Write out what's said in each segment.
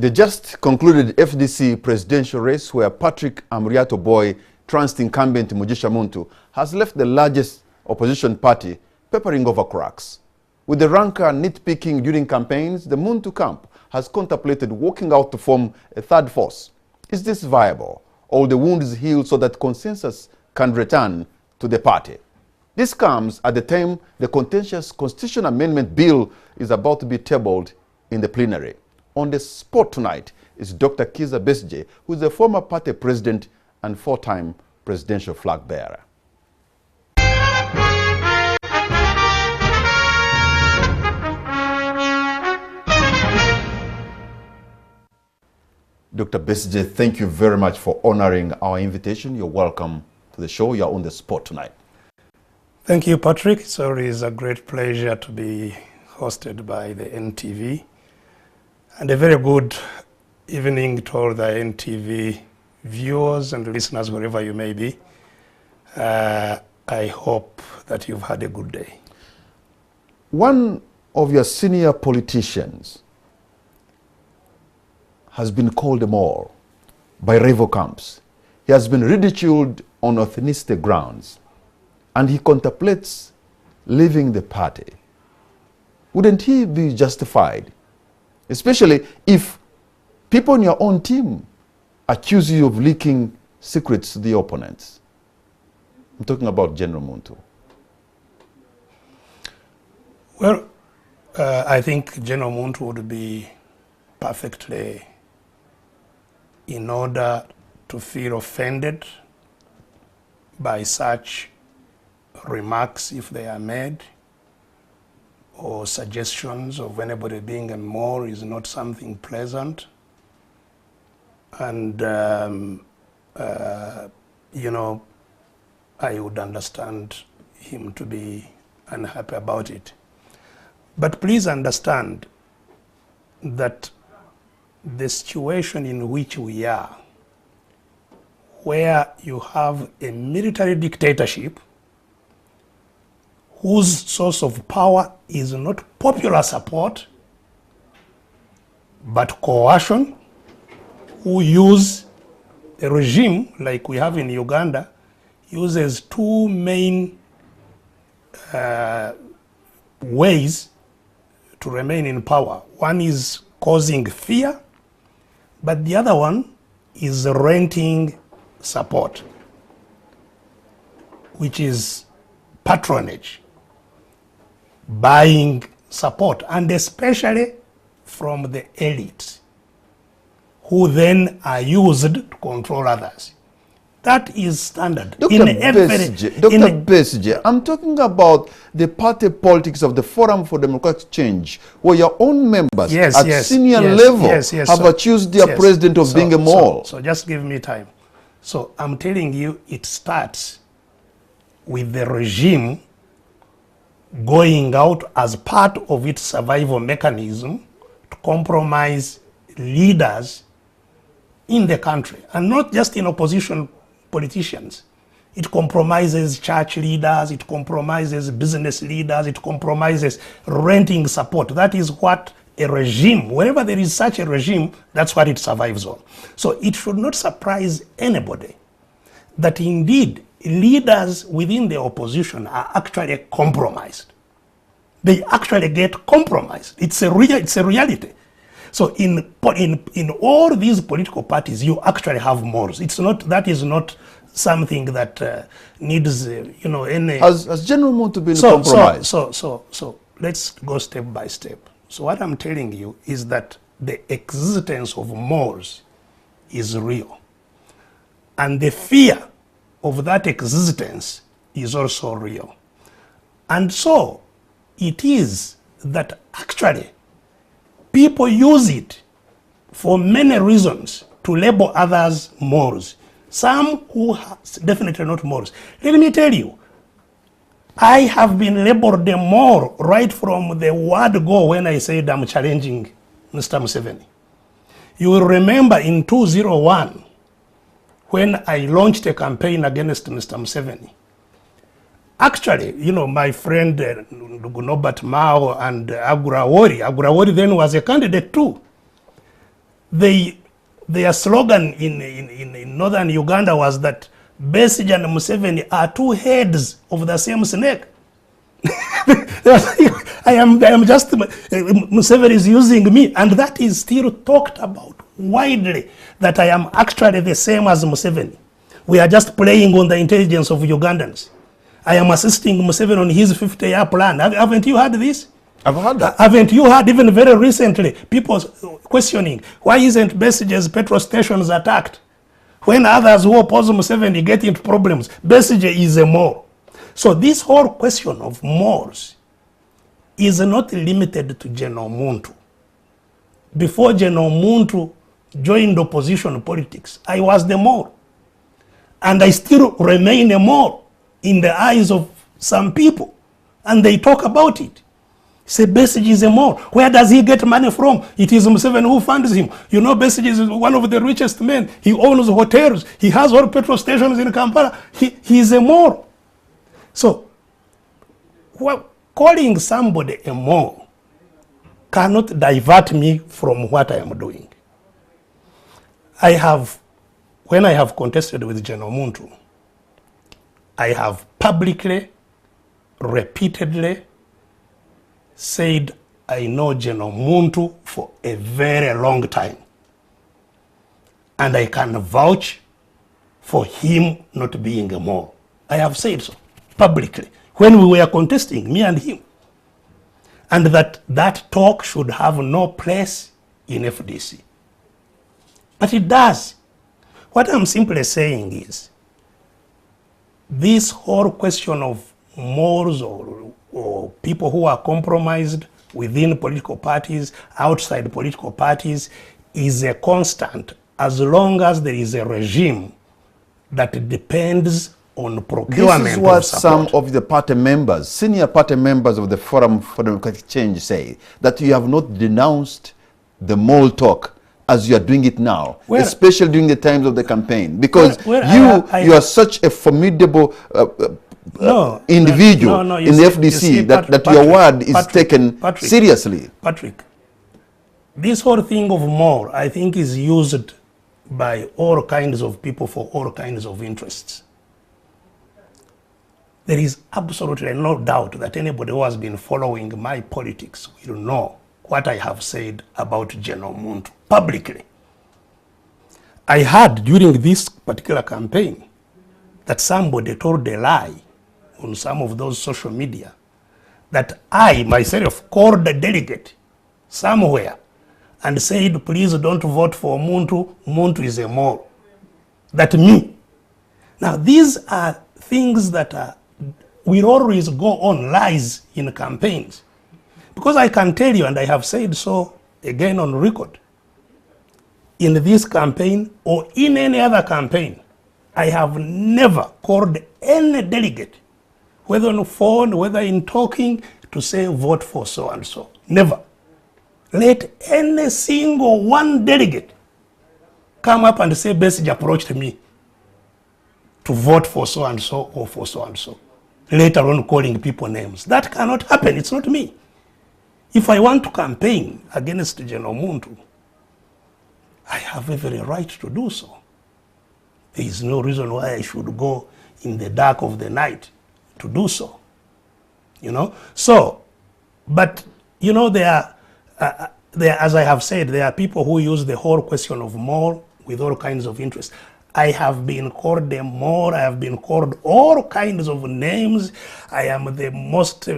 The just concluded FDC presidential race where Patrick Amuriat boy, trounced incumbent Mugisha Muntu, has left the largest opposition party peppering over cracks. With the rancour nitpicking during campaigns, the Muntu camp has contemplated walking out to form a third force. Is this viable? Or the wound is healed so that consensus can return to the party? This comes at the time the contentious Constitution Amendment Bill is about to be tabled in the plenary. On the spot tonight is Dr. Kizza Besigye, who is a former party president and four-time presidential flag bearer. Dr. Besigye, thank you very much for honoring our invitation. You're welcome to the show. You're on the spot tonight. Thank you, Patrick. It's always a great pleasure to be hosted by the NTV. And a very good evening to all the NTV viewers and listeners, wherever you may be. I hope that you've had a good day. One of your senior politicians has been called a Moor by rival camps. He has been ridiculed on ethnicity grounds, and he contemplates leaving the party. Wouldn't he be justified? Especially if people on your own team accuse you of leaking secrets to the opponents. I'm talking about General Muntu. Well, I think General Muntu would be perfectly in order to feel offended by such remarks if they are made, or suggestions of anybody being a Moor is not something pleasant. And, you know, I would understand him to be unhappy about it. But please understand that the situation in which we are, where you have a military dictatorship whose source of power is not popular support, but coercion, who use a regime like we have in Uganda, uses two main ways to remain in power. One is causing fear, but the other one is renting support, which is patronage, buying support, and especially from the elites, who then are used to control others. That is standard. Dr. Besigye, I'm talking about the party politics of the Forum for Democratic Change, where your own members at senior level have accused their president of being a Moor. So just give me time. So I'm telling you, it starts with the regime going out as part of its survival mechanism to compromise leaders in the country, and not just in opposition politicians. It compromises church leaders, it compromises business leaders, it compromises renting support. That is what a regime, wherever there is such a regime, that's what it survives on. So it should not surprise anybody that indeed leaders within the opposition are actually compromised. They actually get compromised. It's a reality. So in all these political parties, you actually have Moors. That is not something that needs, you know, any. Has General Muntu been compromised? So let's go step by step. So what I'm telling you is that the existence of Moors is real, and the fear of that existence is also real. And so it is that actually people use it for many reasons to label others Moors. Some who are definitely not Moors. Let me tell you, I have been labeled a Moor right from the word go when I said I'm challenging Mr. Museveni. You will remember in 2001, when I launched a campaign against Mr. Museveni. Actually, you know, my friend Nobert Mao and Agura Wori then was a candidate too. their slogan in northern Uganda was that Besigye and Museveni are two heads of the same snake. I am just, Museveni is using me, and that is still talked about widely, that I am actually the same as Museveni. We are just playing on the intelligence of Ugandans. I am assisting Museveni on his 50-year plan. Haven't you heard this? I've heard that. Haven't you heard even very recently people questioning why isn't Besigye's petrol stations attacked? When others who oppose Museveni get into problems, Besigye is a Moor. So this whole question of Moors is not limited to General Muntu. Before General Muntu joined opposition politics, I was the Moor. And I still remain a Moor in the eyes of some people. And they talk about it. Say Besigye is a Moor. Where does he get money from? It is Museveni who funds him. You know, Besigye is one of the richest men. He owns hotels. He has all petrol stations in Kampala. He is a Moor. So, calling somebody a Moor cannot divert me from what I am doing. When I have contested with General Muntu, I have publicly, repeatedly said I know General Muntu for a very long time. And I can vouch for him not being a Moor. I have said so publicly when we were contesting, me and him. And that talk should have no place in FDC. But it does. What I'm simply saying is, this whole question of Moors or people who are compromised within political parties, outside political parties, is a constant as long as there is a regime that depends on procurement. This is what of support. some of the party members, senior party members of the Forum for Democratic Change say, that you have not denounced the mole talk as you are doing it now, especially during the times of the campaign, because you are such a formidable individual in the FDC that your word is taken seriously. Patrick, this whole thing of more, I think, is used by all kinds of people for all kinds of interests. There is absolutely no doubt that anybody who has been following my politics will know what I have said about General Muntu publicly. I heard during this particular campaign that somebody told a lie on some of those social media that I myself called a delegate somewhere and said, please don't vote for Muntu, Muntu is a Moor. That me. Now these are things that will always go on, lies in campaigns. Because I can tell you, and I have said so again on record, in this campaign or in any other campaign, I have never called any delegate, whether on phone, whether in talking, to say vote for so and so. Never. Let any single one delegate come up and say Besigye approached me to vote for so and so or for so and so. Later on calling people names. That cannot happen. It's not me. If I want to campaign against General Muntu, I have every right to do so. There is no reason why I should go in the dark of the night to do so. You know? So, but, you know, there, as I have said, there are people who use the whole question of more with all kinds of interests. I have been called a Moor, I have been called all kinds of names. I am the most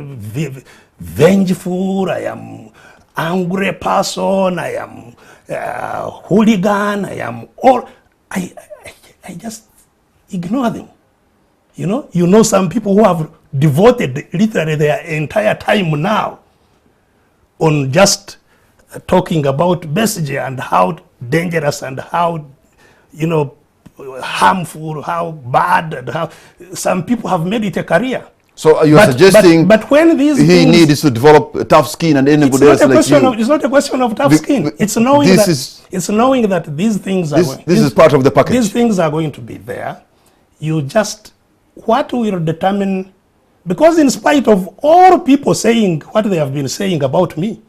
vengeful, I am angry person, I am hooligan, I am all. I just ignore them. You know some people who have devoted literally their entire time now on just talking about Besigye and how dangerous and how, harmful, how bad, and how some people have made it a career. So you are suggesting but when these he needs to develop tough skin and anybody else like you? It's not a question of tough skin. It's knowing that these things are going. This is part of the package. These things are going to be there. You just, what will determine, because in spite of all people saying what they have been saying about me,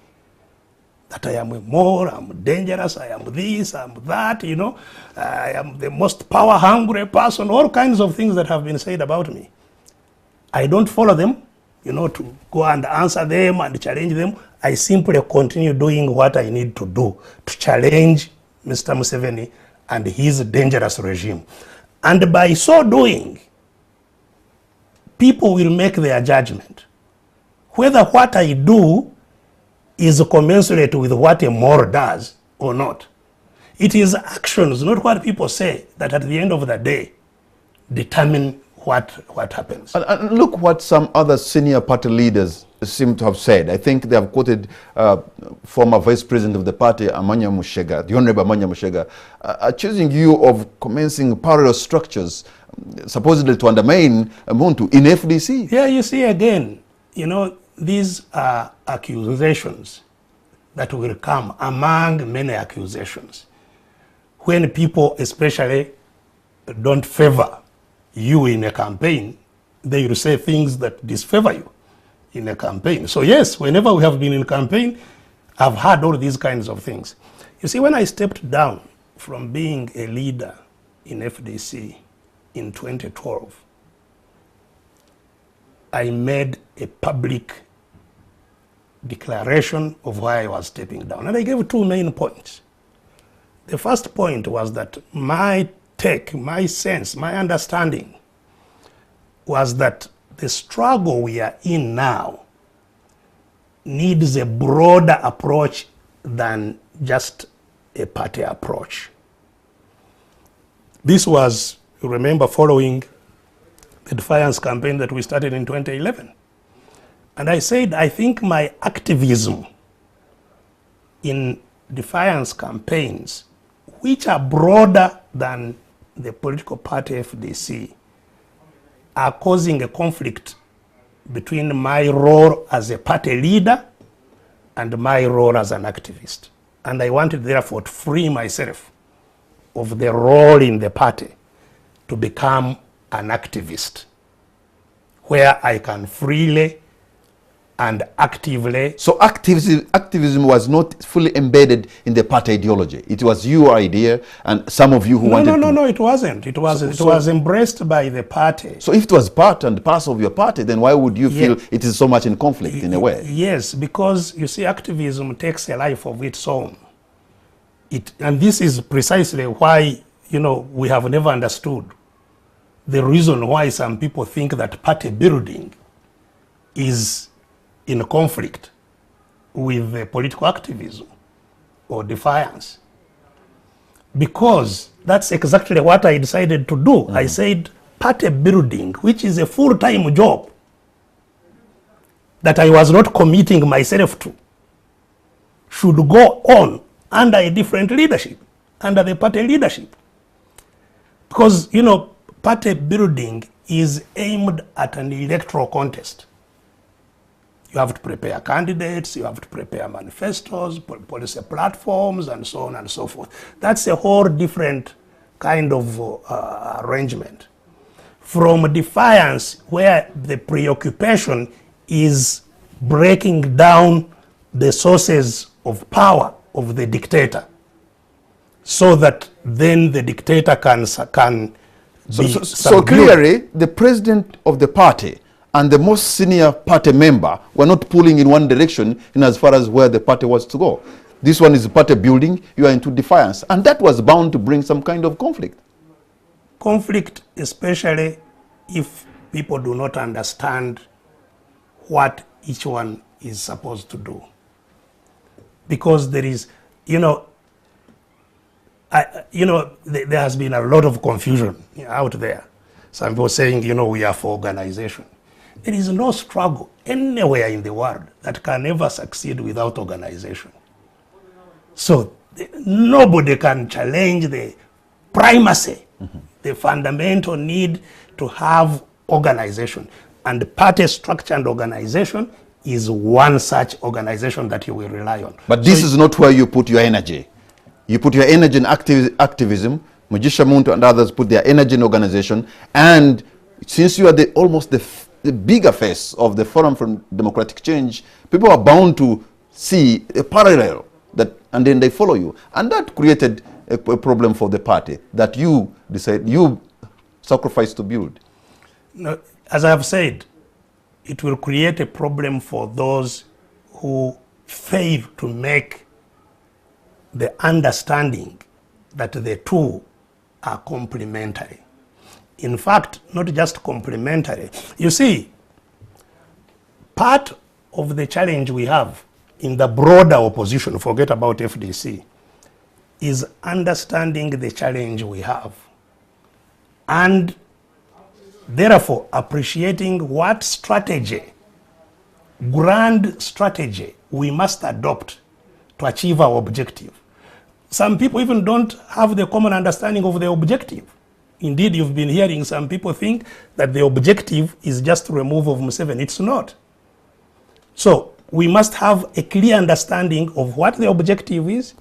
that I am I'm dangerous, I am this, I am that, you know, I am the most power-hungry person, all kinds of things that have been said about me. I don't follow them, you know, to go and answer them and challenge them. I simply continue doing what I need to do to challenge Mr. Museveni and his dangerous regime. And by so doing, people will make their judgment. Whether what I do is commensurate with what a Moro does or not. It is actions, not what people say, that at the end of the day determine what happens. And look what some other senior party leaders seem to have said. I think they have quoted former vice president of the party, Amanya Mushega, the Honorable Amanya Mushega, accusing you of commencing parallel structures supposedly to undermine Muntu in FDC. Yeah, you see again, you know, these are accusations that will come among many accusations. When people especially don't favor you in a campaign, they will say things that disfavor you in a campaign. So yes, whenever we have been in campaign, I've heard all these kinds of things. You see, when I stepped down from being a leader in FDC in 2012, I made a public declaration of why I was stepping down. And I gave two main points. The first point was that my take, my sense, my understanding was that the struggle we are in now needs a broader approach than just a party approach. This was, you remember, following the defiance campaign that we started in 2011. And I said, I think my activism in defiance campaigns, which are broader than the political party FDC, are causing a conflict between my role as a party leader and my role as an activist. And I wanted, therefore, to free myself of the role in the party to become an activist, where I can freely and actively. So activism was not fully embedded in the party ideology. It was your idea, and some of you who wanted to... No, it wasn't. It was embraced by the party. So if it was part and parcel of your party, then why would you feel it is so much in conflict in a way? Yes, because you see, activism takes a life of its own. And this is precisely why, you know, we have never understood the reason why some people think that party building is in conflict with political activism or defiance. Because that's exactly what I decided to do. I said party building, which is a full-time job that I was not committing myself to, should go on under a different leadership, under the party leadership. Because, you know, party building is aimed at an electoral contest. You have to prepare candidates, you have to prepare manifestos, policy platforms, and so on and so forth. That's a whole different kind of arrangement. From defiance, where the preoccupation is breaking down the sources of power of the dictator, so that then the dictator can be so clearly, the president of the party and the most senior party member were not pulling in one direction in as far as where the party was to go. This one is party building, you are into defiance. And that was bound to bring some kind of conflict. Conflict, especially if people do not understand what each one is supposed to do. Because there is, you know, there has been a lot of confusion out there. Some people saying, you know, we are for organization. There is no struggle anywhere in the world that can ever succeed without organization. So nobody can challenge the primacy, the fundamental need to have organization. And party structure and organization is one such organization that you will rely on. But this is not where you put your energy. You put your energy in activism. Mugisha Muntu and others put their energy in organization. And since you are almost the bigger face of the Forum for Democratic Change, people are bound to see a parallel and then they follow you. And that created a problem for the party that you decide, you sacrifice to build. No, as I have said, it will create a problem for those who fail to make the understanding that the two are complementary. In fact, not just complementary. You see, part of the challenge we have in the broader opposition, forget about FDC, is understanding the challenge we have and therefore appreciating what strategy, grand strategy, we must adopt to achieve our objective. Some people even don't have the common understanding of the objective. Indeed, you've been hearing some people think that the objective is just to remove of Museveni. It's not. So we must have a clear understanding of what the objective is,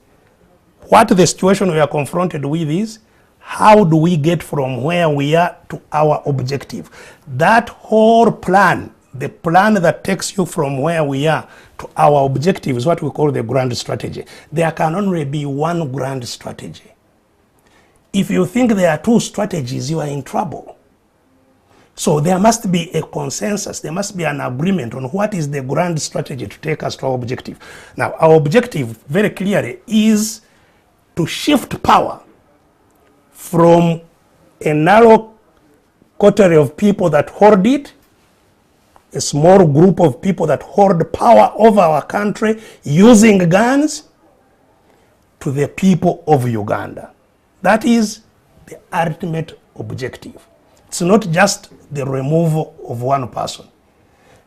what the situation we are confronted with is, how do we get from where we are to our objective. That whole plan, the plan that takes you from where we are to our objective, is what we call the grand strategy. There can only be one grand strategy. If you think there are two strategies, you are in trouble. So there must be a consensus, there must be an agreement on what is the grand strategy to take us to our objective. Now, our objective, very clearly, is to shift power from a narrow coterie of people that hoard it, a small group of people that hoard power over our country using guns, to the people of Uganda. That is the ultimate objective. It's not just the removal of one person.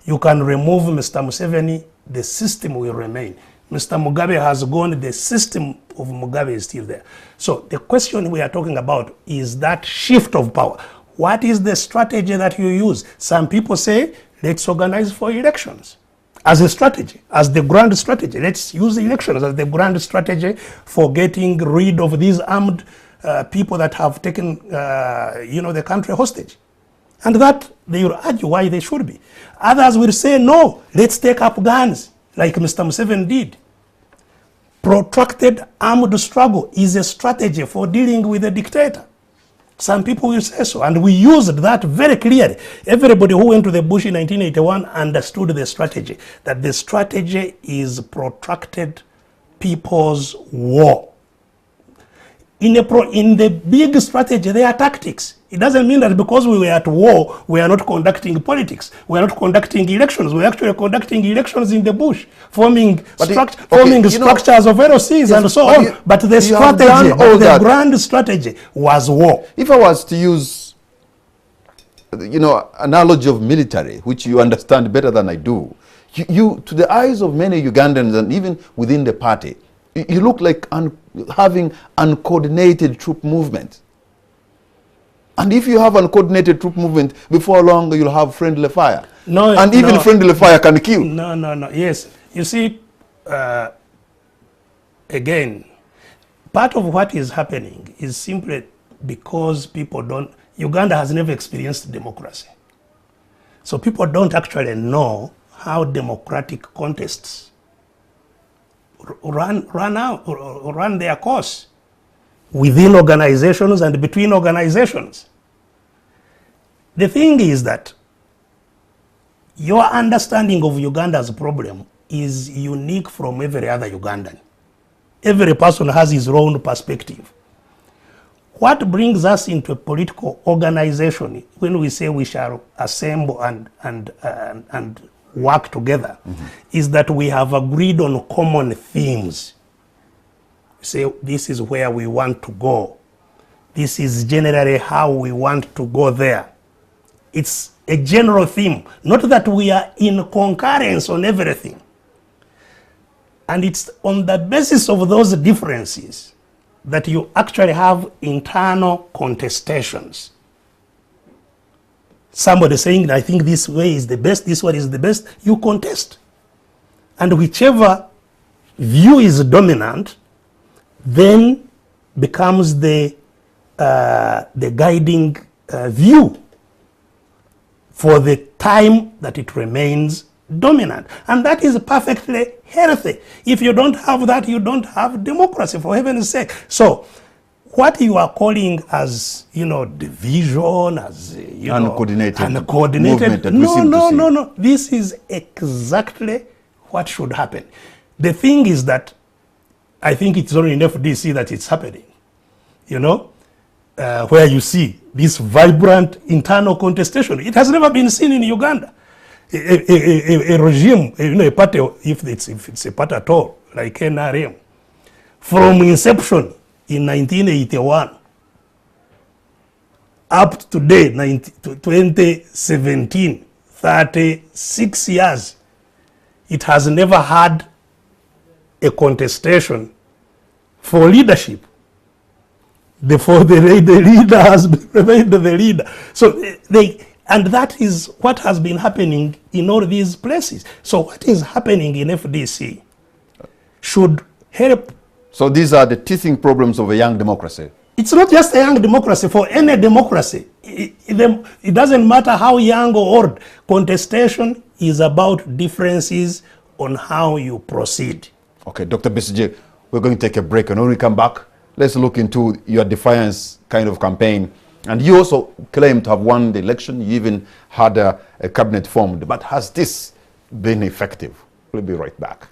You can remove Mr. Museveni, the system will remain. Mr. Mugabe has gone, the system of Mugabe is still there. So the question we are talking about is that shift of power. What is the strategy that you use? Some people say, let's organize for elections as a strategy, as the grand strategy. Let's use elections as the grand strategy for getting rid of these armed people that have taken the country hostage. And that they will argue why they should be. Others will say, no, let's take up guns, like Mr. Museveni did. Protracted armed struggle is a strategy for dealing with a dictator. Some people will say so, and we used that very clearly. Everybody who went to the bush in 1981 understood the strategy, that the strategy is protracted people's war. In the big strategy, there are tactics. It doesn't mean that because we were at war, we are not conducting politics. We are not conducting elections. We are actually conducting elections in the bush, forming structures of LOCs and so on. But the strategy, the grand strategy was war. If I was to use, analogy of military, which you understand better than I do, you to the eyes of many Ugandans and even within the party, you look like having uncoordinated troop movement. And if you have uncoordinated troop movement, before long you'll have friendly fire. Even friendly fire can kill. No. Yes. You see, again, part of what is happening is simply because Uganda has never experienced democracy. So people don't actually know how democratic contests run their course within organizations and between organizations. The thing is that your understanding of Uganda's problem is unique from every other Ugandan. Every person has his own perspective. What brings us into a political organization when we say we shall assemble and work together is that we have agreed on common themes. We say this is where we want to go. This is generally how we want to go there. It's a general theme, not that we are in concurrence on everything. And it's on the basis of those differences that you actually have internal contestations. Somebody saying, I think this way is the best, this one is the best, you contest. And whichever view is dominant then becomes the guiding view for the time that it remains dominant. And that is perfectly healthy. If you don't have that, you don't have democracy, for heaven's sake. So what you are calling as, division, as, uncoordinated movement that we seem to see. No. This is exactly what should happen. The thing is that I think it's only in FDC that it's happening, where you see this vibrant internal contestation. It has never been seen in Uganda. A regime, a party, if it's a party at all, like NRM, from inception in 1981 up to today, 2017, 36 years, it has never had a contestation for leadership. Before the leader has remained the leader. So and that is what has been happening in all these places. So what is happening in FDC should help. So these are the teething problems of a young democracy. It's not just a young democracy. For any democracy, it doesn't matter how young or old. Contestation is about differences on how you proceed. Okay, Dr. Besigye, we're going to take a break, and when we come back, let's look into your defiance kind of campaign. And you also claim to have won the election. You even had a cabinet formed. But has this been effective? We'll be right back.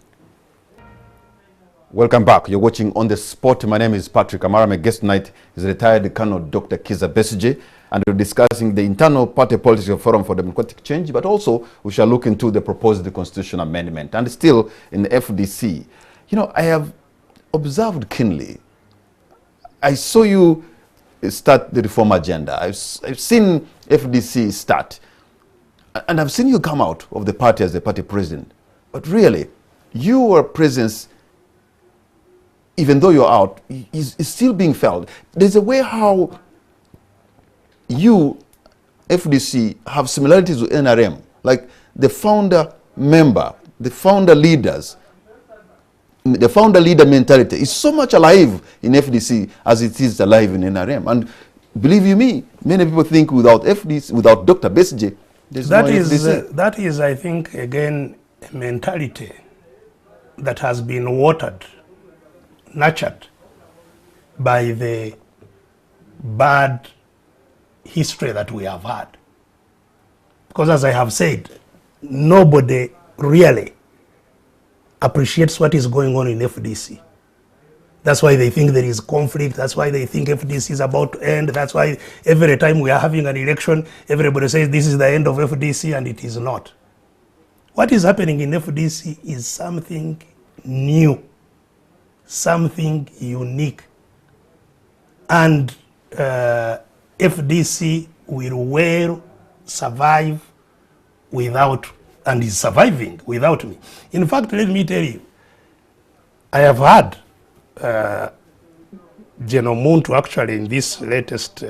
Welcome back. You're watching On the Spot. My name is Patrick Amuriat. My guest tonight is retired Colonel Dr. Kizza Besigye. And we're discussing the internal party politics of Forum for Democratic Change. But also, we shall look into the proposed constitutional amendment. And still in the FDC. I have observed keenly. I saw you start the reform agenda. I've seen FDC start. And I've seen you come out of the party as the party president. But really, your presence, even though you're out, is still being felt. There's a way how you, FDC, have similarities with NRM. Like the founder member, the founder leaders, the founder leader mentality is so much alive in FDC as it is alive in NRM. And believe you me, many people think without FDC, without Dr. Besigye, there's no FDC. That is, I think, again, a mentality that has been watered, nurtured by the bad history that we have had. Because as I have said, nobody really appreciates what is going on in FDC. That's why they think there is conflict. That's why they think FDC is about to end. That's why every time we are having an election, everybody says this is the end of FDC, and it is not. What is happening in FDC is something new, something unique. And FDC will well survive without, and is surviving without me. In fact, let me tell you, I have had General Muntu actually in this latest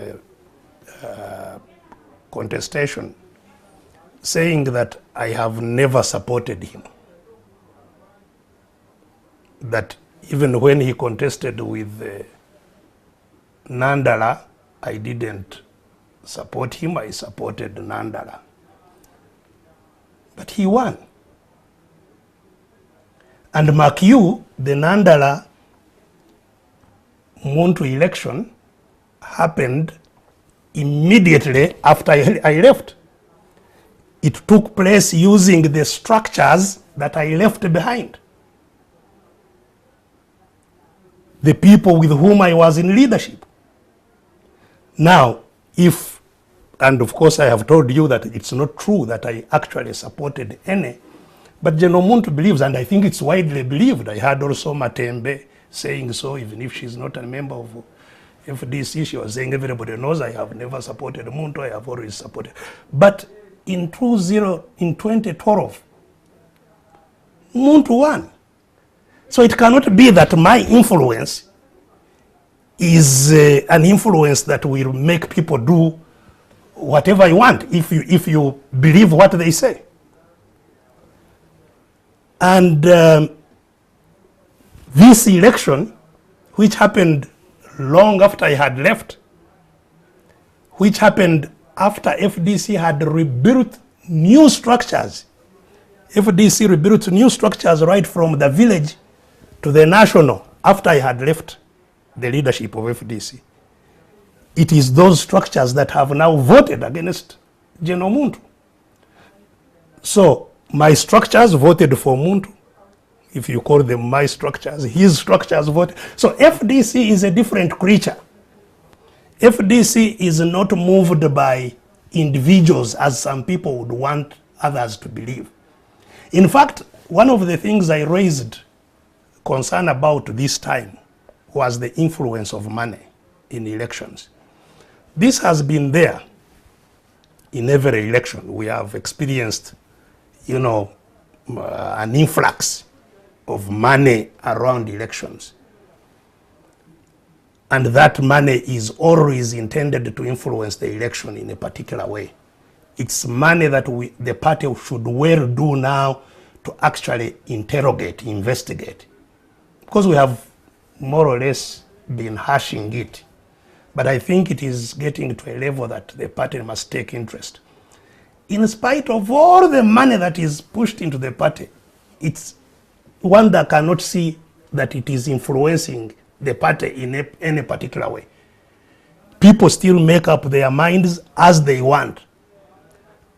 contestation saying that I have never supported him. That even when he contested with Nandala, I didn't support him, I supported Nandala. But he won. And mark you, the Nandala Muntu election happened immediately after I left. It took place using the structures that I left behind. The people with whom I was in leadership. Now, if, and of course I have told you that it's not true that I actually supported any, but General Muntu believes, and I think it's widely believed. I heard also Matembe saying so, even if she's not a member of FDC, she was saying everybody knows I have never supported Muntu, I have always supported. But in 2012, Muntu won. So it cannot be that my influence is an influence that will make people do whatever I want if you believe what they say. And this election, which happened long after I had left, which happened after FDC had rebuilt new structures, FDC rebuilt new structures right from the village to the national after I had left the leadership of FDC. It is those structures that have now voted against General Muntu. So my structures voted for Muntu. If you call them my structures, his structures voted. So FDC is a different creature. FDC is not moved by individuals as some people would want others to believe. In fact, one of the things I raised concern about this time was the influence of money in elections. This has been there in every election. We have experienced, an influx of money around elections. And that money is always intended to influence the election in a particular way. It's money that the party should well do now to actually interrogate, investigate. Because we have more or less been hashing it. But I think it is getting to a level that the party must take interest. In spite of all the money that is pushed into the party, it's one that cannot see that it is influencing the party in any particular way. People still make up their minds as they want.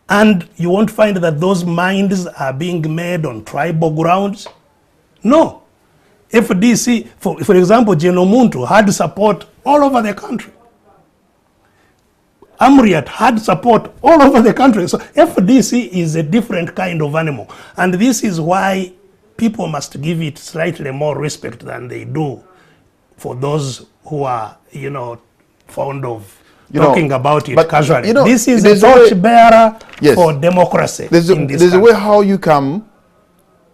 And you won't find that those minds are being made on tribal grounds. No. FDC, for example, General Muntu had support all over the country. Amuriat had support all over the country. So FDC is a different kind of animal. And this is why people must give it slightly more respect than they do for those who are, fond of talking about it casually. This is a torchbearer for democracy. There's a way how you come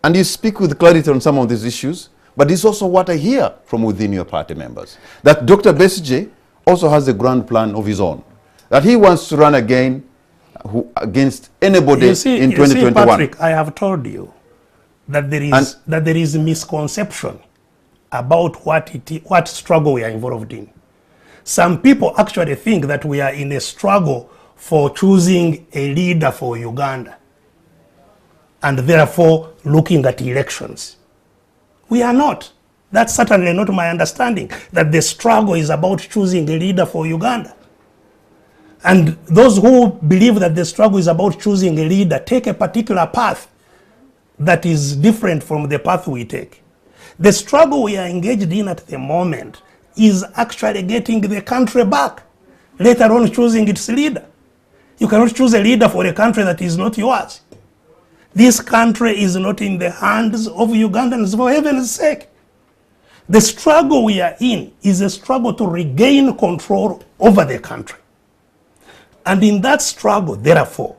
and you speak with clarity on some of these issues, but it's also what I hear from within your party members. That Dr. Besigye also has a grand plan of his own. That he wants to run again against anybody in 2021. You see, Patrick, I have told you that there is a misconception about what struggle we are involved in. Some people actually think that we are in a struggle for choosing a leader for Uganda and therefore looking at elections. We are not. That's certainly not my understanding, that the struggle is about choosing a leader for Uganda. And those who believe that the struggle is about choosing a leader take a particular path that is different from the path we take. The struggle we are engaged in at the moment is actually getting the country back, let alone choosing its leader. You cannot choose a leader for a country that is not yours. This country is not in the hands of Ugandans, for heaven's sake. The struggle we are in is a struggle to regain control over the country. And in that struggle, therefore,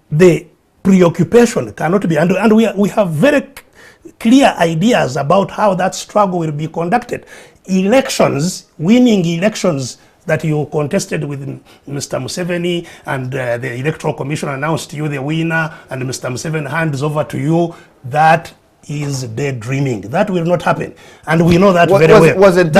the preoccupation cannot be, and we have very clear ideas about how that struggle will be conducted. Elections, winning elections that you contested with Mr. Museveni, and the Electoral Commission announced you the winner, and Mr. Museveni hands over to you, that is daydreaming. That will not happen. And we know that very well. Wasn't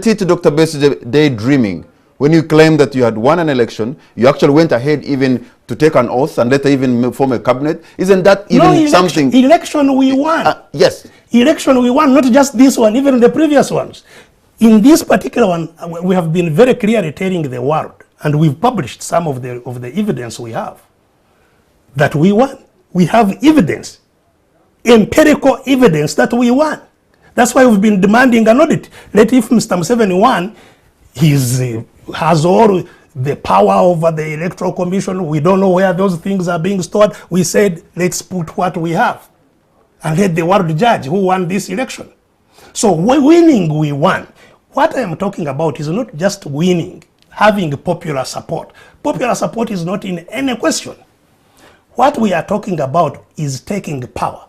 it, Dr. Besigye, daydreaming? When you claim that you had won an election, you actually went ahead even to take an oath and later even form a cabinet. Isn't that even something? Election we won. Yes. Election we won, not just this one, even the previous ones. In this particular one, we have been very clearly telling the world, and we've published some of the evidence we have, that we won. We have evidence, empirical evidence that we won. That's why we've been demanding an audit. Let if Mr. Museveni won, he has all the power over the Electoral Commission. We don't know where those things are being stored. We said, let's put what we have and let the world judge who won this election. So winning, we won. What I am talking about is not just winning, having popular support. Popular support is not in any question. What we are talking about is taking power.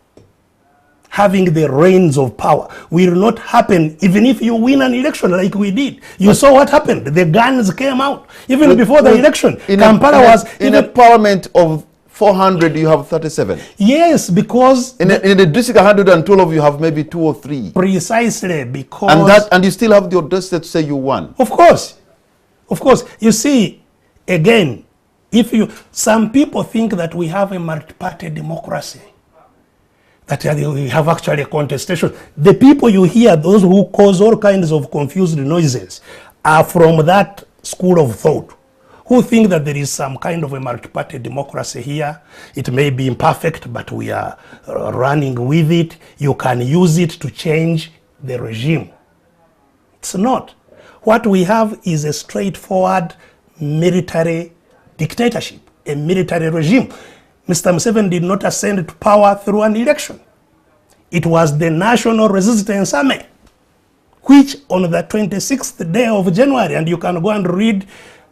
Having the reins of power will not happen even if you win an election like we did. You saw what happened. The guns came out even before the election. Kampala was in a parliament of 400, you have 37. Yes, because in the district 112, you have maybe 2 or 3. Precisely, because and you still have the audacity to say you won. Of course. You see, again, some people think that we have a multi-party democracy. that we have actually a contestation. The people you hear, those who cause all kinds of confused noises, are from that school of thought, who think that there is some kind of a multi-party democracy here. It may be imperfect, but we are running with it. You can use it to change the regime. It's not. What we have is a straightforward military dictatorship, a military regime. Mr. Museveni did not ascend to power through an election. It was the National Resistance Army, which on the 26th day of January, and you can go and read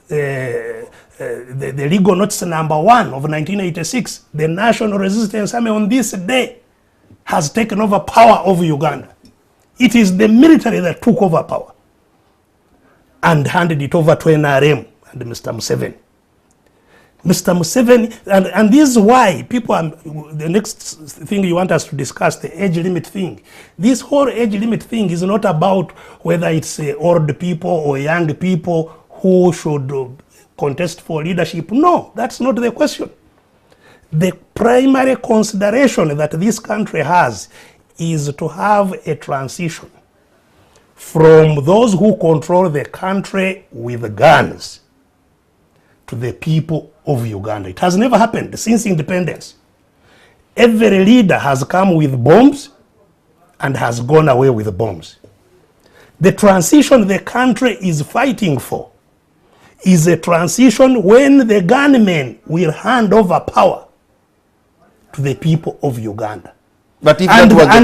the legal notice number 1 of 1986, the National Resistance Army on this day has taken over power of Uganda. It is the military that took over power and handed it over to NRM and Mr. Museveni. Mr. Museveni, and this is why people are, the next thing you want us to discuss, the age limit thing. This whole age limit thing is not about whether it's old people or young people who should contest for leadership. No, that's not the question. The primary consideration that this country has is to have a transition from those who control the country with guns to the people of Uganda. It has never happened since independence. Every leader has come with bombs and has gone away with bombs. The transition the country is fighting for is a transition when the gunmen will hand over power to the people of Uganda. But if that was the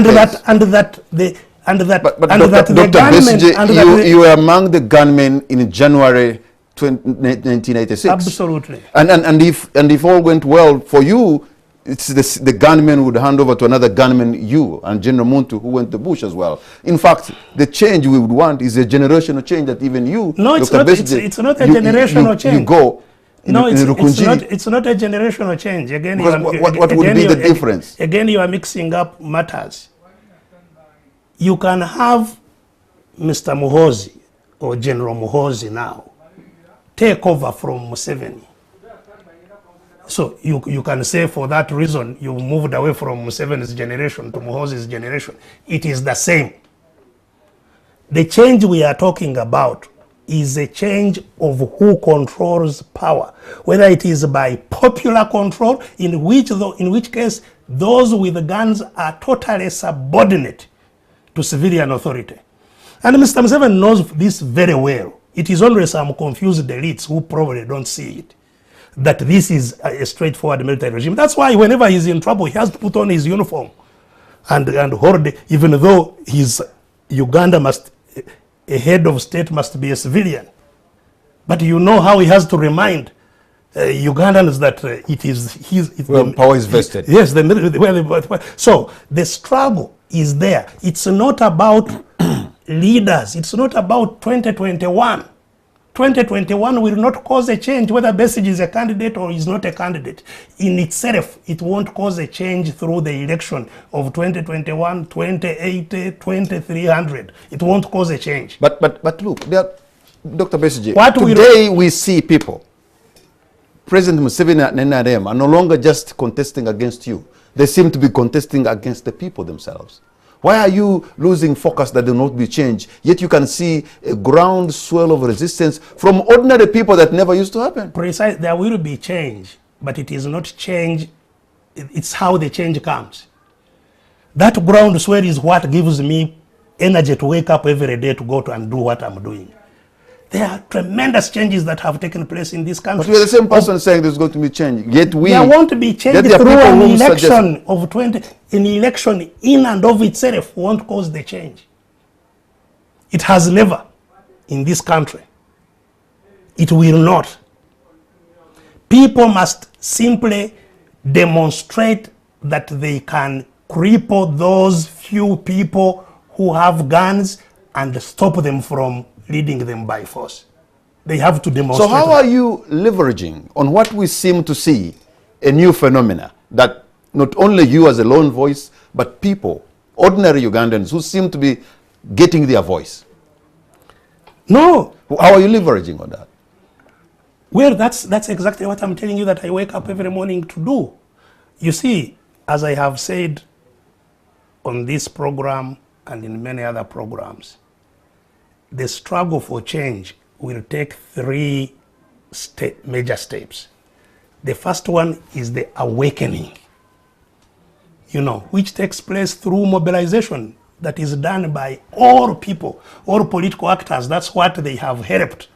case, you were among the gunmen in January 1986. Absolutely. And if all went well for you, it's the gunman would hand over to another gunman, you and General Muntu, who went to Bush as well. In fact, the change we would want is a generational change that even you, no, it's not. Besigye, it's not a generational change. You go. No, it's not a generational change. Again, what would be the difference? Again, you are mixing up matters. You can have Mr. Muhoozi or General Muhoozi now take over from Museveni. So you can say for that reason you moved away from Museveni's generation to Muhoozi's generation. It is the same. The change we are talking about is a change of who controls power, whether it is by popular control, in which case those with guns are totally subordinate to civilian authority. And Mr. Museveni knows this very well. It is only some confused elites who probably don't see it, that this is a straightforward military regime. That's why whenever he's in trouble, he has to put on his uniform and hold it, even though a head of state must be a civilian. But you know how he has to remind Ugandans that power is vested. Yes, so the struggle is there. It's not about leaders. It's not about 2021. 2021 will not cause a change whether Besigye is a candidate or is not a candidate. In itself, it won't cause a change through the election of 2021, 2080, 2300. It won't cause a change. But look, Dr. Besigye, today we see people, President Museveni and NRM, are no longer just contesting against you. They seem to be contesting against the people themselves. Why are you losing focus that there will not be change, yet you can see a groundswell of resistance from ordinary people that never used to happen? Precisely, there will be change, but it is not change, it's how the change comes. That groundswell is what gives me energy to wake up every day to go to and do what I'm doing. There are tremendous changes that have taken place in this country. But we are the same person saying there's going to be change. Yet there won't be change through an election of 20. An election in and of itself won't cause the change. It has never in this country. It will not. People must simply demonstrate that they can cripple those few people who have guns and stop them from leading them by force. They have to demonstrate. So how are you leveraging on what we seem to see, a new phenomena, that not only you as a lone voice, but people, ordinary Ugandans who seem to be getting their voice? No. How are you leveraging on that? Well, that's exactly what I'm telling you that I wake up every morning to do. You see, as I have said on this program and in many other programs, the struggle for change will take three major steps. The first one is the awakening, which takes place through mobilization that is done by all people, all political actors. That's what they have helped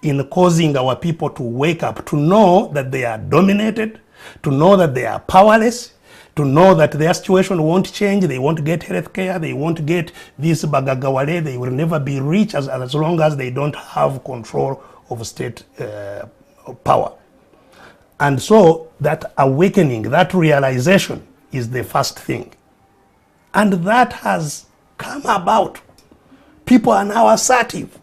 in causing our people to wake up, to know that they are dominated, to know that they are powerless, to know that their situation won't change, they won't get health care, they won't get this bagagawale, they will never be rich as long as they don't have control of state power. And so that awakening, that realization is the first thing. And that has come about. People are now assertive.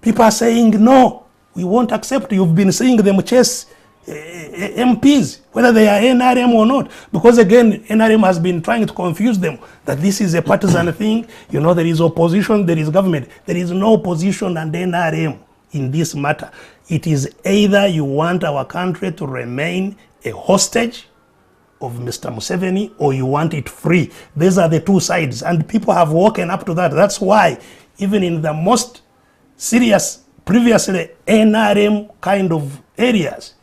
People are saying, no, we won't accept. You've been seeing them chase MPs, whether they are NRM or not. Because again, NRM has been trying to confuse them that this is a partisan thing. There is opposition, there is government. There is no opposition and NRM in this matter. It is either you want our country to remain a hostage of Mr. Museveni or you want it free. These are the two sides, and people have woken up to that. That's why even in the most serious, previously NRM kind of areas,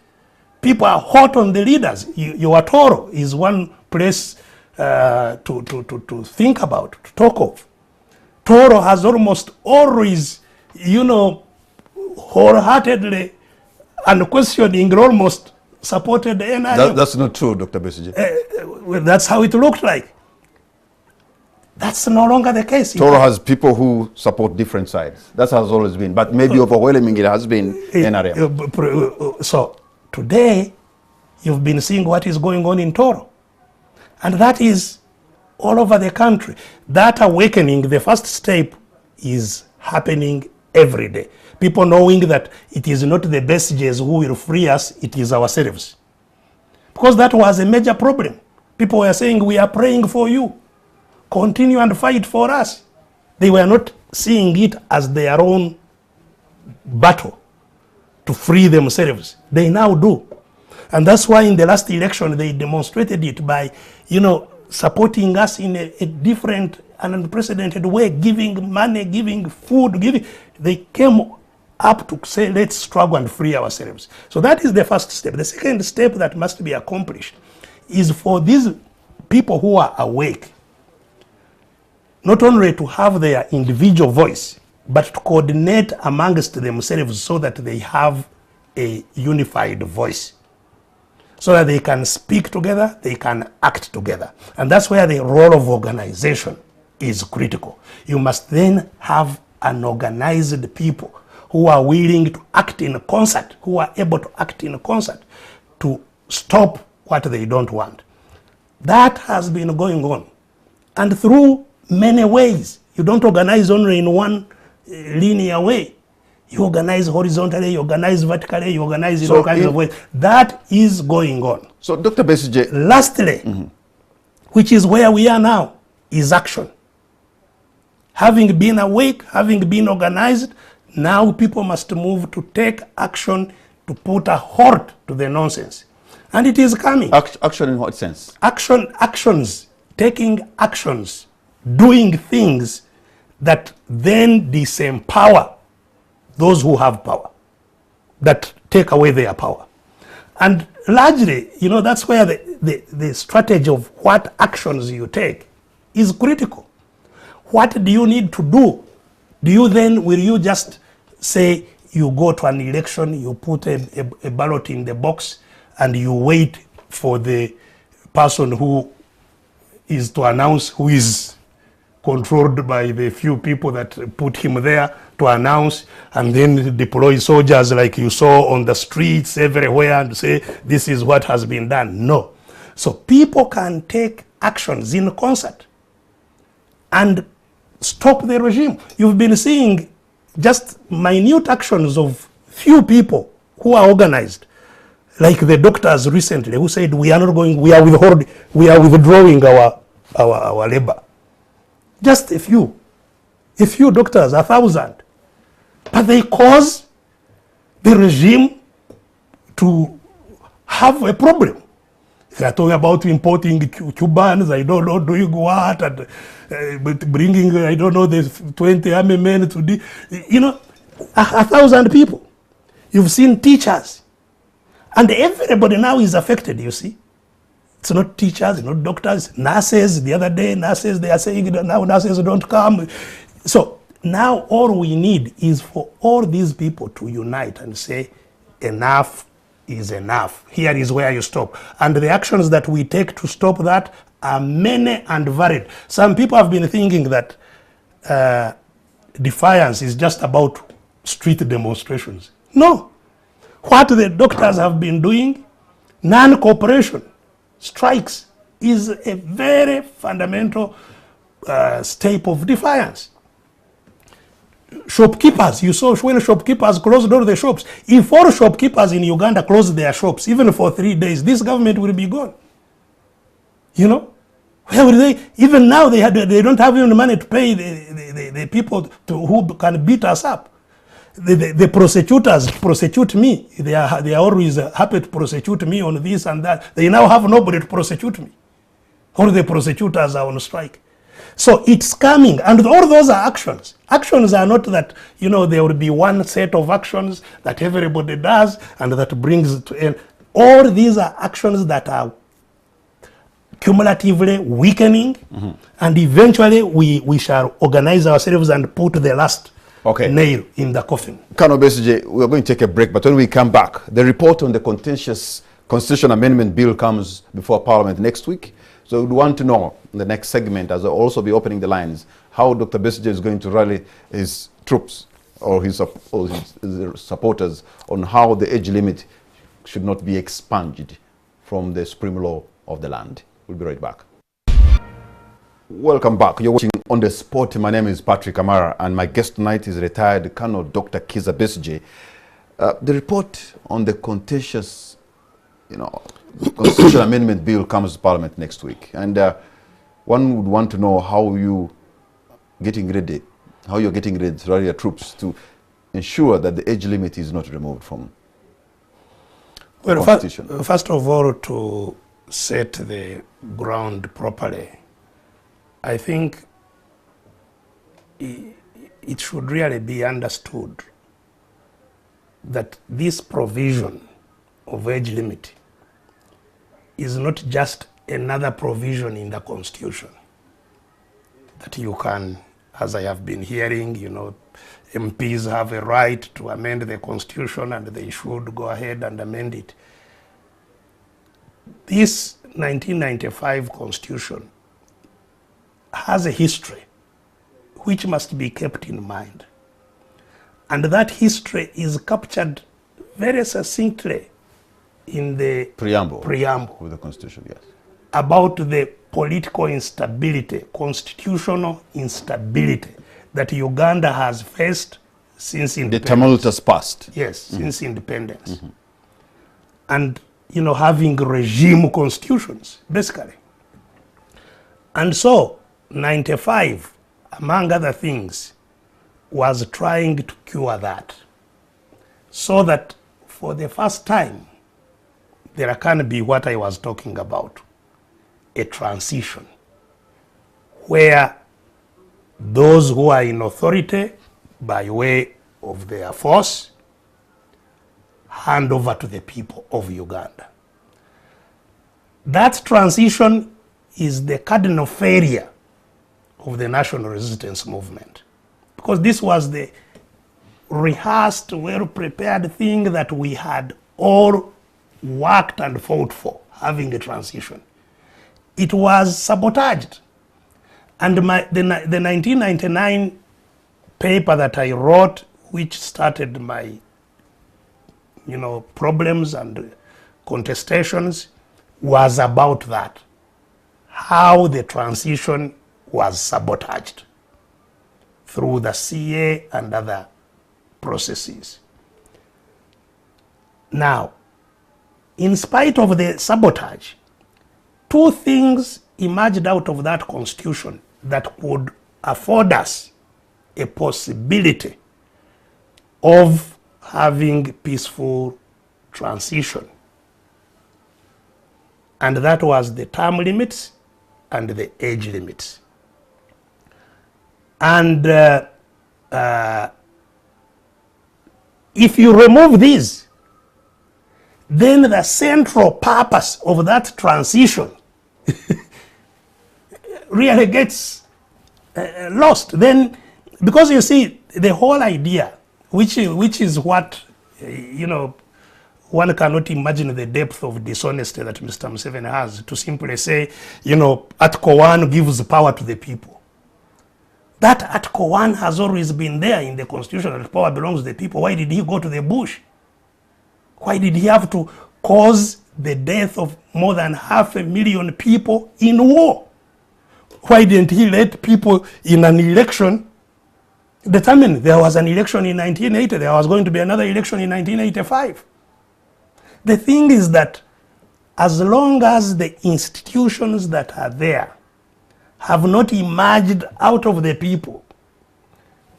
people are hot on the leaders. Your Toro is one place to think about, to talk of. Toro has almost always, wholeheartedly and questioning almost supported the NRM. That's not true, Dr. Besigye. Well, that's how it looked like. That's no longer the case. Toro has people who support different sides. That has always been. But maybe overwhelming it has been NRM. So today, you've been seeing what is going on in Toro. And that is all over the country. That awakening, the first step, is happening every day. People knowing that it is not the Besigyes who will free us, it is ourselves. Because that was a major problem. People were saying, we are praying for you. Continue and fight for us. They were not seeing it as their own battle to free themselves. They now do. And that's why in the last election, they demonstrated it by, supporting us in a different and unprecedented way, giving money, giving food, they came up to say, let's struggle and free ourselves. So that is the first step. The second step that must be accomplished is for these people who are awake, not only to have their individual voice, but to coordinate amongst themselves so that they have a unified voice, so that they can speak together, they can act together. And that's where the role of organization is critical. You must then have an organized people who are willing to act in concert, who are able to act in concert to stop what they don't want. That has been going on. And through many ways. You don't organize only in one linear way. You organize horizontally, you organize vertically, you organize in all kinds of ways. That is going on. So, Dr. Besigye. Lastly, which is where we are now, is action. Having been awake, having been organized, now people must move to take action to put a halt to the nonsense. And it is coming. Action in what sense? Actions, taking actions, doing things that then disempower those who have power, that take away their power. And largely, that's where the strategy of what actions you take is critical. What do you need to do? Will you just say you go to an election, you put a ballot in the box, and you wait for the person who is to announce, who is controlled by the few people that put him there to announce, and then deploy soldiers like you saw on the streets everywhere and say, this is what has been done? No. So people can take actions in concert and stop the regime. You've been seeing just minute actions of few people who are organized, like the doctors recently who said, we are withdrawing our labor. Just a few doctors, 1,000. But they cause the regime to have a problem. They are talking about importing Cubans, I don't know, doing what, and bringing, I don't know, the 20 army men to do, you know, 1,000 people. You've seen teachers. And everybody now is affected, you see. It's not teachers, not doctors, nurses. The other day, nurses, they are saying that now nurses don't come. So now all we need is for all these people to unite and say, enough is enough. Here is where you stop. And the actions that we take to stop that are many and varied. Some people have been thinking that defiance is just about street demonstrations. No. What the doctors have been doing, non-cooperation, strikes, is a very fundamental step of defiance. Shopkeepers, you saw when shopkeepers closed all the shops. If all shopkeepers in Uganda close their shops, even for 3 days, this government will be gone. You know? Where will they? Even now they don't have even money to pay the people who can beat us up. The prosecutors prosecute me. They are always happy to prosecute me on this and that. They now have nobody to prosecute me. All the prosecutors are on strike. So it's coming, and all those are actions. Actions are not that, you know, there will be one set of actions that everybody does and that brings to end. All these are actions that are cumulatively weakening, and eventually we shall organize ourselves and put the last nail in the coffin. Kizza Besigye, we are going to take a break, but when we come back, the report on the contentious Constitution Amendment Bill comes before Parliament next week. So we want to know in the next segment, as I'll also be opening the lines, how Dr. Besigye is going to rally his troops or his supporters on how the age limit should not be expunged from the supreme law of the land. We'll be right back. Welcome back. You're watching On the Spot. My name is Patrick Amuriat, and my guest tonight is retired Colonel Dr. Kizza Besigye. The report on the contentious, Constitutional Amendment Bill comes to Parliament next week, and one would want to know how you're getting ready to rally your troops to ensure that the age limit is not removed from the Constitution. First of all, to set the ground properly, I think it should really be understood that this provision of age limit is not just another provision in the Constitution that you can, as I have been hearing, MPs have a right to amend the Constitution and they should go ahead and amend it. This 1995 Constitution has a history which must be kept in mind. And that history is captured very succinctly in the preamble of the Constitution, yes, about the political instability, constitutional instability that Uganda has faced since independence. The tumultuous past. Yes, since independence. And, having regime constitutions, basically. And so, 95, among other things, was trying to cure that, so that for the first time, there can be what I was talking about, a transition, where those who are in authority by way of their force hand over to the people of Uganda. That transition is the cardinal failure of the national resistance movement, because this was the rehearsed, well-prepared thing that we had all worked and fought for, having a transition. It was sabotaged. And the 1999 paper that I wrote, which started my problems and contestations, was about that. How the transition was sabotaged through the CA and other processes. Now, in spite of the sabotage, two things emerged out of that Constitution that could afford us a possibility of having peaceful transition. And that was the term limits and the age limits. And if you remove these, then the central purpose of that transition really gets lost. Then, because you see, the whole idea, which is what, you know, one cannot imagine the depth of dishonesty that Mr. Museveni has, to simply say, you know, Article 1 gives power to the people. That Article 1 has always been there in the Constitution, that power belongs to the people. Why did he go to the bush? Why did he have to cause the death of more than 500,000 people in war? Why didn't he let people in an election determine? There was an election in 1980, there was going to be another election in 1985. The thing is that as long as the institutions that are there have not emerged out of the people,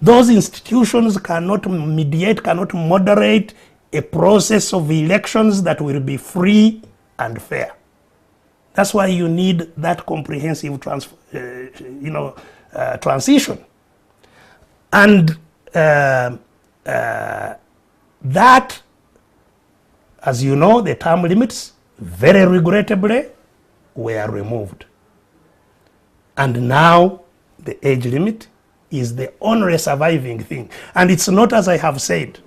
those institutions cannot mediate, cannot moderate a process of elections that will be free and fair. That's why you need that comprehensive transition. And that, as you know, the term limits, very regrettably, were removed. And now the age limit is the only surviving thing. And it's not, as I have said,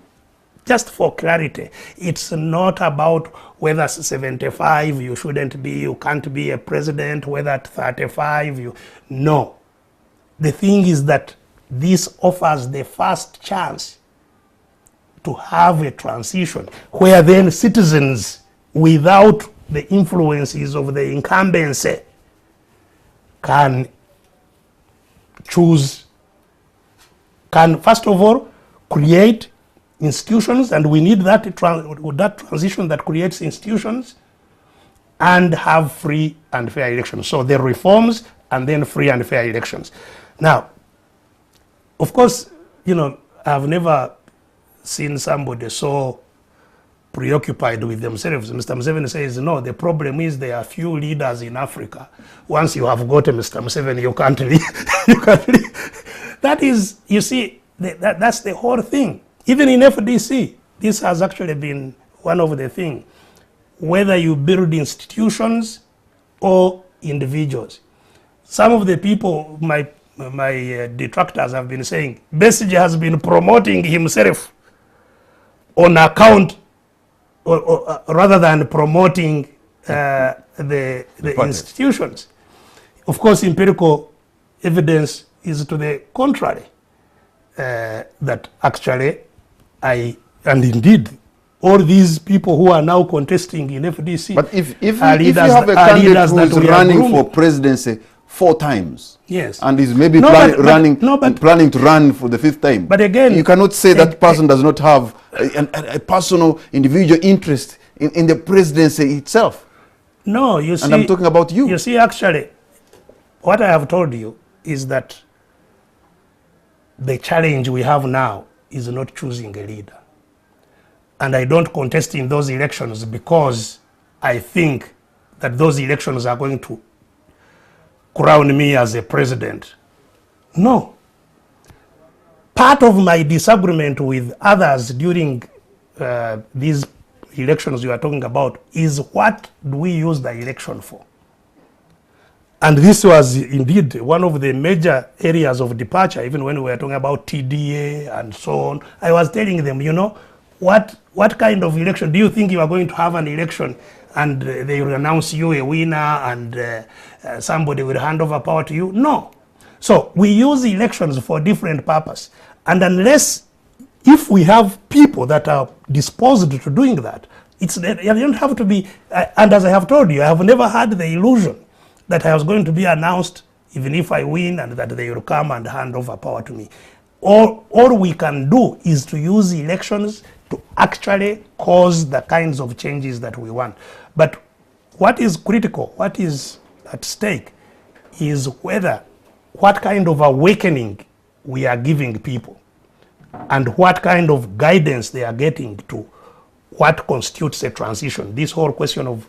just for clarity, it's not about whether 75 you shouldn't be, you can't be a president, whether at 35 you, no. The thing is that this offers the first chance to have a transition where then citizens, without the influences of the incumbency, can choose, can first of all create institutions, and we need that transition that creates institutions, and have free and fair elections. So the reforms and then free and fair elections. Now, of course, you know, I've never seen somebody so preoccupied with themselves. Mr. Museveni says, no, the problem is there are few leaders in Africa. Once you have got a Mr. Museveni, you can't leave. You can't leave. That is, you see, that's the whole thing. Even in FDC, this has actually been one of the things. Whether you build institutions or individuals. Some of the people, my detractors have been saying, Besigye has been promoting himself on account, or rather than promoting the institutions. Of course, empirical evidence is to the contrary, that actually and indeed, all these people who are now contesting in FDC, but if you have a candidate who is running for presidency 4 times, yes, and is maybe planning to run for the 5th time, but again, you cannot say that person does not have a personal, individual interest in the presidency itself. No, you see, and I'm talking about you. You see, actually, what I have told you is that the challenge we have now is not choosing a leader. And I don't contest in those elections because I think that those elections are going to crown me as a president. No. Part of my disagreement with others during these elections you are talking about is, what do we use the election for? And this was indeed one of the major areas of departure, even when we were talking about TDA and so on. I was telling them, you know, what kind of election? Do you think you are going to have an election and they will announce you a winner and somebody will hand over power to you? No. So we use elections for different purpose. And unless, if we have people that are disposed to doing that, you don't have to be, and as I have told you, I have never had the illusion that I was going to be announced even if I win and that they will come and hand over power to me. All we can do is to use elections to actually cause the kinds of changes that we want. But what is critical, what is at stake, is what kind of awakening we are giving people and what kind of guidance they are getting to what constitutes a transition. This whole question of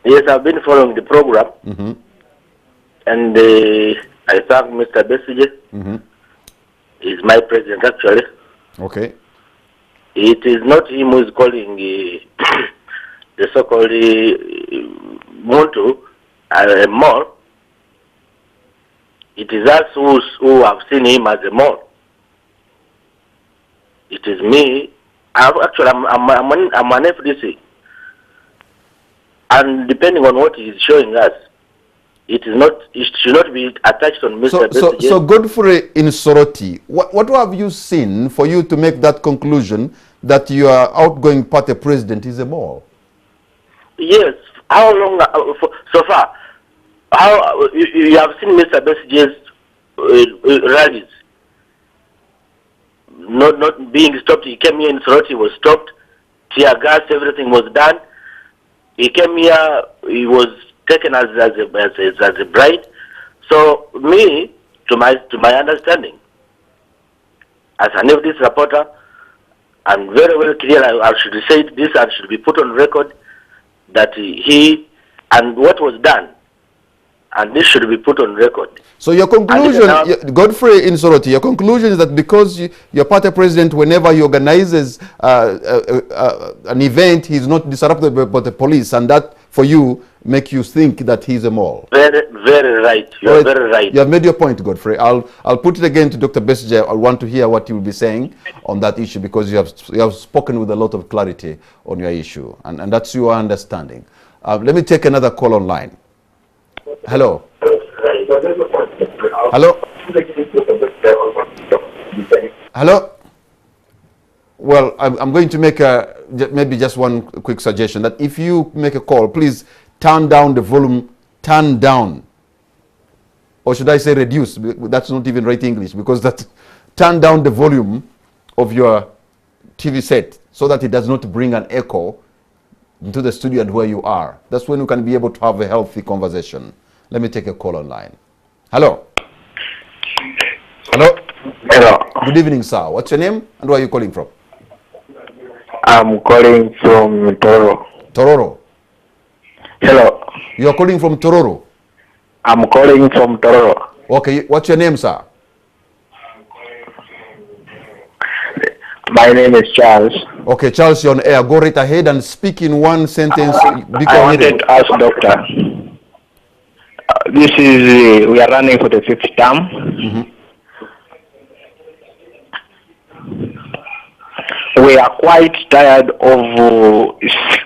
Yes, I've been following the program, and I thank Mr. Besigye. He's my president, actually. Okay. It is not him who is calling the so-called Muntu a mole. It is us who have seen him as a mole. It is me. I'm an FDC. And depending on what he is showing us, it should not be attached on Mr. Besigye. So Godfrey in Soroti, what have you seen for you to make that conclusion that your outgoing party president is a mole? Yes. How long, so far, how you have seen Mr. Besigye's rallies not being stopped? He came here in Soroti, was stopped, tear gas, everything was done. He came here, he was taken as a bride. So me, to my understanding, as an FDC supporter, I'm very, very clear. I should say this and should be put on record that he and what was done, and this should be put on record. So your conclusion, Godfrey in Soroti, your conclusion is that because your party president, whenever he organizes an event, he's not disrupted by the police, and that, for you, make you think that he's a mole. Very, very right. You're very right. You have made your point, Godfrey. I'll put it again to Dr. Besigye. I want to hear what you will be saying on that issue, because you have spoken with a lot of clarity on your issue, and that's your understanding. Let me take another call online. Hello. Hello. Hello. Well, I'm going to make maybe just one quick suggestion, that if you make a call, please turn down the volume, turn down. Or should I say reduce? That's not even right English, because that turn down the volume of your TV set so that it does not bring an echo into the studio and where you are. That's when you can be able to have a healthy conversation. Let me take a call online. Hello. Hello. Hello. Good evening, sir. What's your name and where are you calling from? I'm calling from Tororo. Tororo. Hello. You're calling from Tororo? I'm calling from Tororo. Okay. What's your name, sir? My name is Charles. Okay, Charles, you're on air. Go right ahead and speak in one sentence. I wanted to ask Doctor. We are running for the 5th term. We are quite tired of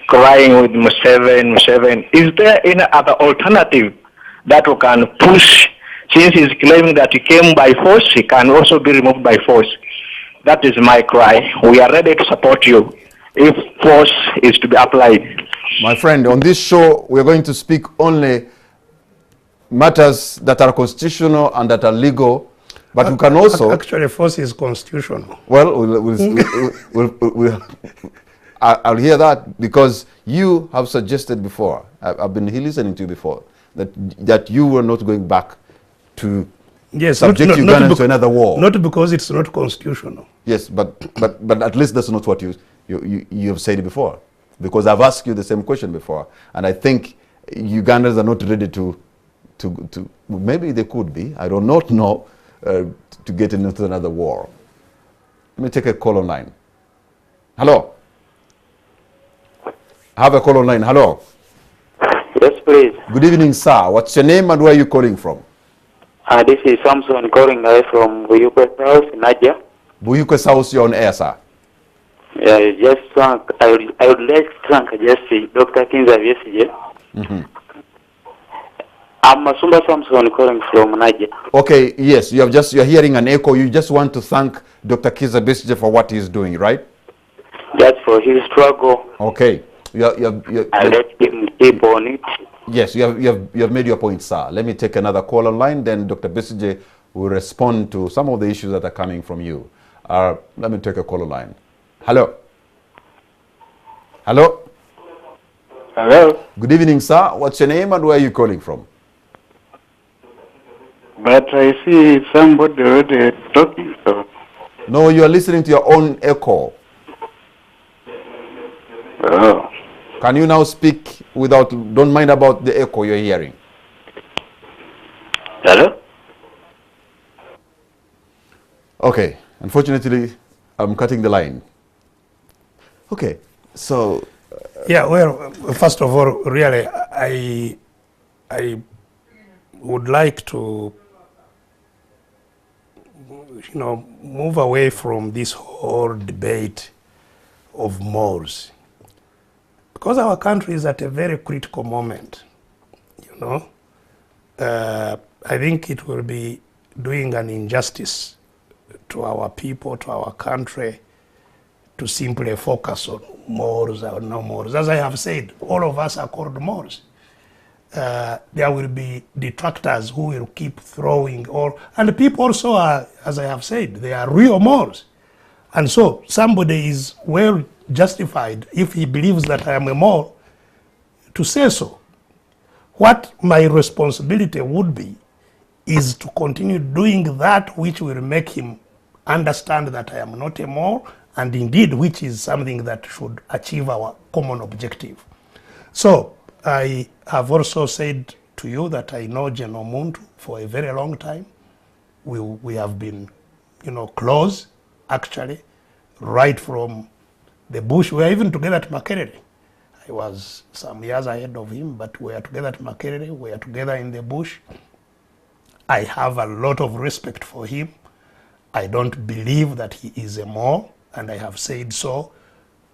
crying with Museveni. Is there any other alternative that we can push? Since he's claiming that he came by force, he can also be removed by force. That is my cry. We are ready to support you if force is to be applied. My friend, on this show, we are going to speak only matters that are constitutional and that are legal, but we can also... Actually, force is constitutional. Well, I'll hear that, because you have suggested before, I've been listening to you before, that you were not going back to subject Uganda to another war. Not because it's not constitutional. Yes, but at least that's not what you have said before, because I've asked you the same question before, and I think Ugandans are not ready to maybe they could be, I do not know, to get into another war. Let me take a call online. Hello. I have a call online. Hello. Yes, please. Good evening, sir. What's your name and where are you calling from? This is Samson calling from Buyuke House in Nigeria. Buyuke House, you're on air, sir. I would like to thank Dr. Kizza Besigye. I'm Masumba Samson calling from Nigeria. Okay, yes, you're hearing an echo. You just want to thank Dr. Kizza Besigye for what he's doing, right? That's for his struggle. Okay. I let him keep on it. Yes, you have made your point, sir. Let me take another call online, then Dr. Besigye will respond to some of the issues that are coming from you. Let me take a call online. Hello. Hello. Hello. Good evening, sir. What's your name and where are you calling from? But I see somebody already talking, so... No, you are listening to your own echo. Oh. Can you now speak don't mind about the echo you're hearing. Hello? Okay, unfortunately, I'm cutting the line. Okay, so... Yeah, well, first of all, really, I would like to, move away from this whole debate of mores. Because our country is at a very critical moment, I think it will be doing an injustice to our people, to our country, to simply focus on mores or no mores. As I have said, all of us are called mores. There will be detractors who will keep throwing and people also are, as I have said, they are real mores. And so somebody is well justified if he believes that I am a mole to say so. What my responsibility would be is to continue doing that which will make him understand that I am not a mole, and indeed which is something that should achieve our common objective. So I have also said to you that I know General Muntu for a very long time. We have been, close, actually, right from the bush. We were even together at Makerere. I was some years ahead of him, but we were together at Makerere. We were together in the bush. I have a lot of respect for him. I don't believe that he is a mole, and I have said so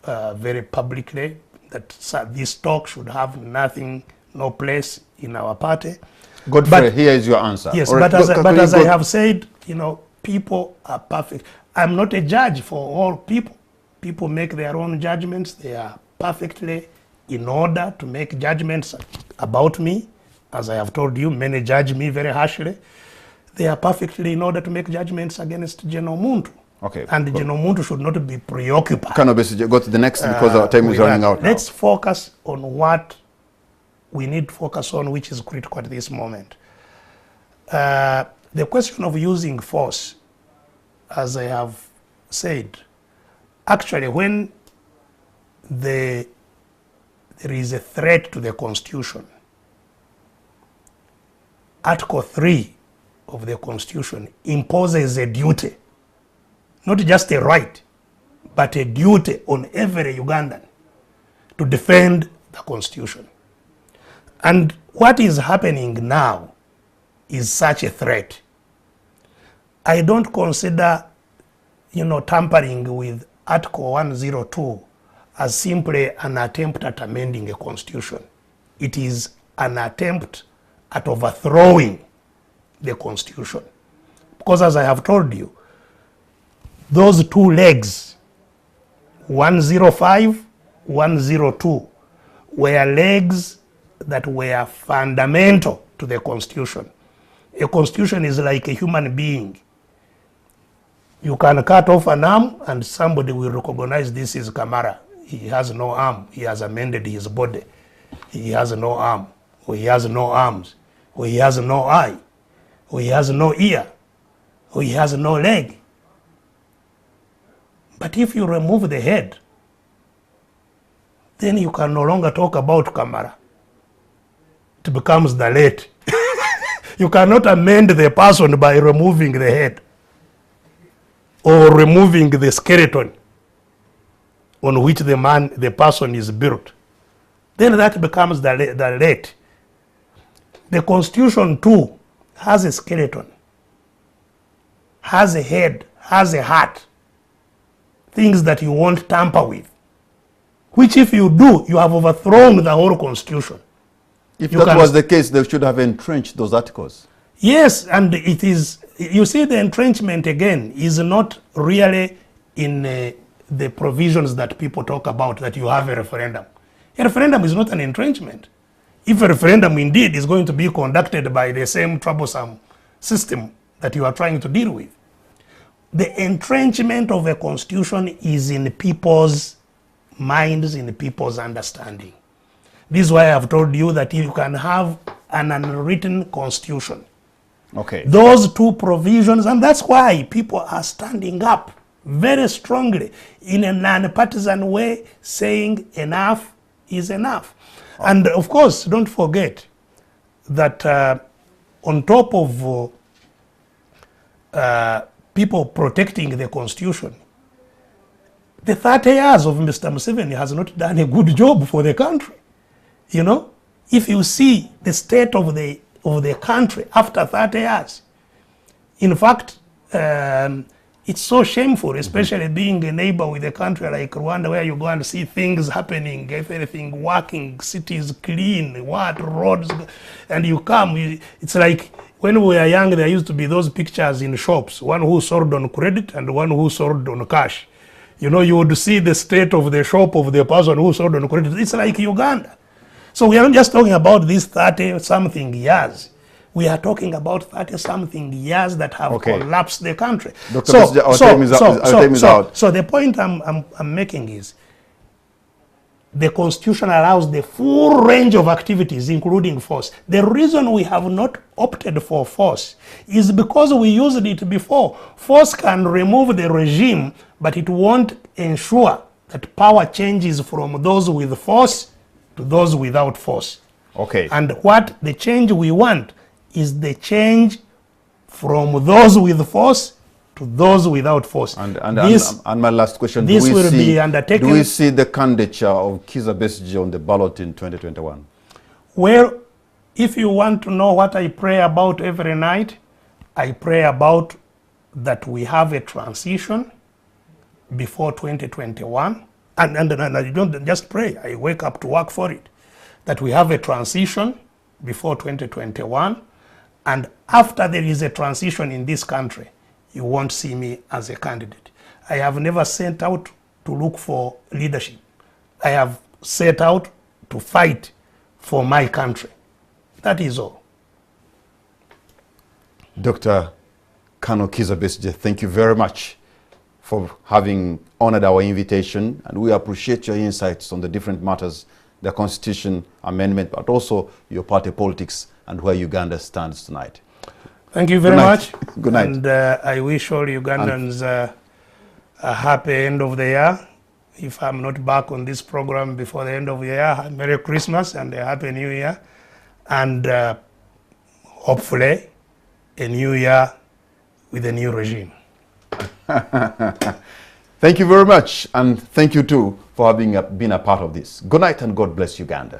very publicly, that this talk should have no place in our party. Godfrey, here is your answer. Yes, right, but as I have said, people are perfect. I'm not a judge for all people. People make their own judgments. They are perfectly in order to make judgments about me. As I have told you, many judge me very harshly. They are perfectly in order to make judgments against General Muntu. Okay. And General Muntu should not be preoccupied. Kizza Besigye, go to the next because our time is running out now. Let's focus on what we need to focus on, which is critical at this moment. The question of using force, as I have said, actually when there is a threat to the Constitution, Article 3 of the Constitution imposes a duty, not just a right, but a duty on every Ugandan to defend the Constitution. And what is happening now is such a threat. I don't consider, tampering with Article 102 as simply an attempt at amending a constitution. It is an attempt at overthrowing the Constitution. Because as I have told you, those two legs, 105, 102, were legs that were fundamental to the Constitution. A Constitution is like a human being. You can cut off an arm and somebody will recognize this is Kamara. He has no arm. He has amended his body. He has no arm, or he has no arms, or he has no eye, or he has no ear, or he has no leg. But if you remove the head, then you can no longer talk about Kamara. It becomes the late. You cannot amend the person by removing the head or removing the skeleton on which the person is built. Then that becomes the late. The Constitution too has a skeleton, has a head, has a heart, things that you won't tamper with, which if you do, you have overthrown the whole Constitution. If that was the case, they should have entrenched those articles. Yes, and it is, you see, the entrenchment again is not really in the provisions that people talk about, that you have a referendum. A referendum is not an entrenchment. If a referendum indeed is going to be conducted by the same troublesome system that you are trying to deal with, the entrenchment of a constitution is in people's minds, in people's understanding. This is why I have told you that you can have an unwritten constitution. Okay. Those two provisions, and that's why people are standing up very strongly in a non-partisan way, saying enough is enough. And of course, don't forget that on top of people protecting the constitution, the 30 years of Mr. Museveni has not done a good job for the country. You know, if you see the state of the country after 30 years, in fact, it's so shameful, especially being a neighbor with a country like Rwanda, where you go and see things happening, everything working, cities clean, roads, and you come, it's like when we were young, there used to be those pictures in shops, one who sold on credit and one who sold on cash. You know, you would see the state of the shop of the person who sold on credit. It's like Uganda. So we are not just talking about these 30-something years. We are talking about 30-something years that have collapsed the country. Dr. Besigye, our time is out. So the point I'm making is, the Constitution allows the full range of activities, including force. The reason we have not opted for force is because we used it before. Force can remove the regime, but it won't ensure that power changes from those with force to those without force. Okay. And what the change we want is the change from those with force to those without force. And my last question, this will be undertaken. Do we see the candidature of Kizza Besigye on the ballot in 2021? Well, if you want to know what I pray about every night, I pray about that we have a transition before 2021. And I don't just pray, I wake up to work for it. That we have a transition before 2021. And after there is a transition in this country, you won't see me as a candidate. I have never set out to look for leadership. I have set out to fight for my country. That is all. Dr. Colonel Kizza Besigye, thank you very much for having honored our invitation, and we appreciate your insights on the different matters, the Constitution amendment, but also your party politics and where Uganda stands tonight. Thank you very much. Good night. And I wish all Ugandans a happy end of the year. If I'm not back on this program before the end of the year, Merry Christmas and a Happy New Year. And hopefully a new year with a new regime. Thank you very much, and thank you too for having been a part of this. Good night and God bless Uganda.